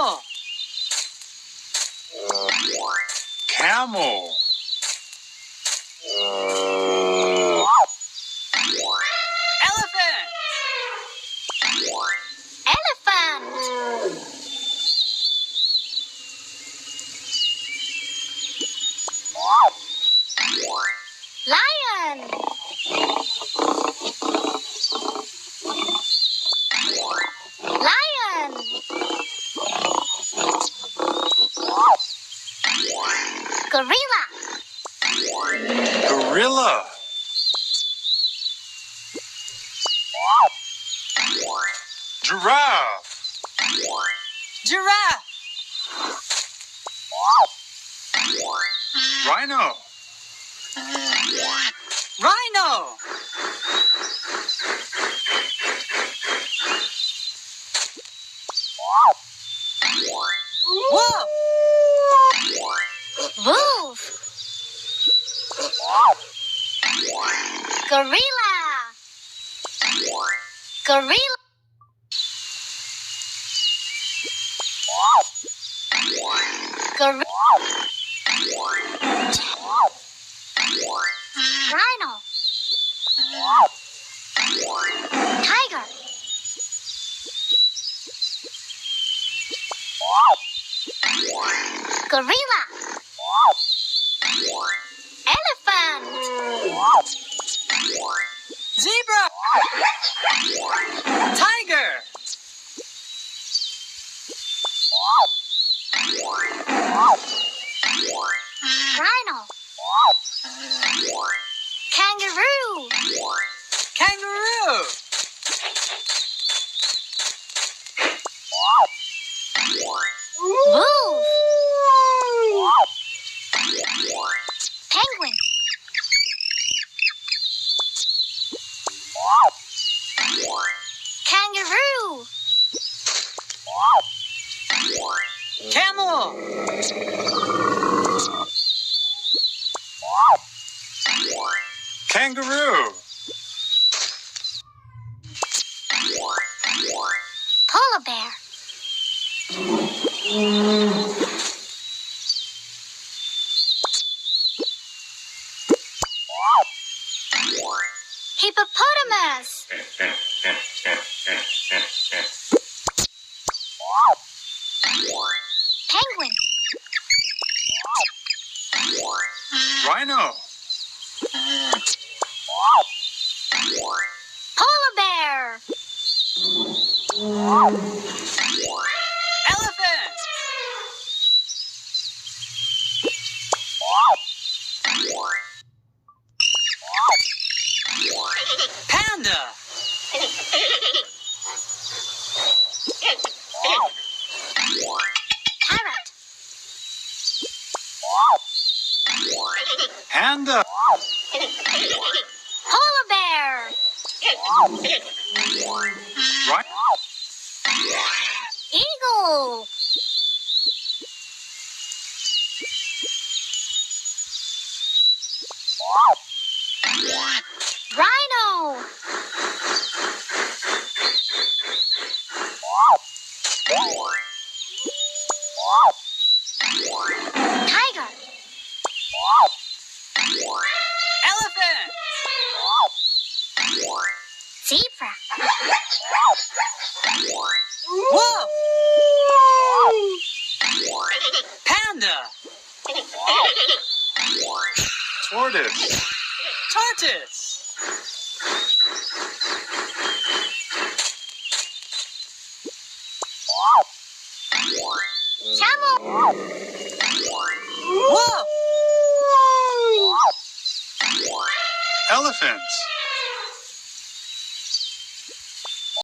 Camel. Camel. Elephant. Elephant. Lion. Lion. Gorilla. Gorilla. Giraffe. Giraffe. Rhino. Rhino. Wolf. Wolf. Gorilla. Gorilla. Gorilla. Rhino. Tiger. Gorilla. Elephant. Zebra. Tiger. Rhino. Kangaroo. Kangaroo. Wolf. Penguin. Kangaroo. Camel. Kangaroo. Polar bear. Hippopotamus. Penguin. Rhino. Polar bear. Elephant. Panda. Parrot. Panda. Polar bear. Rhino. Eagle. Rhino. Tiger. Elephant. Zebra. Wolf. Panda. Tortoise. Tortoise. Camel. Wolf. Elephant.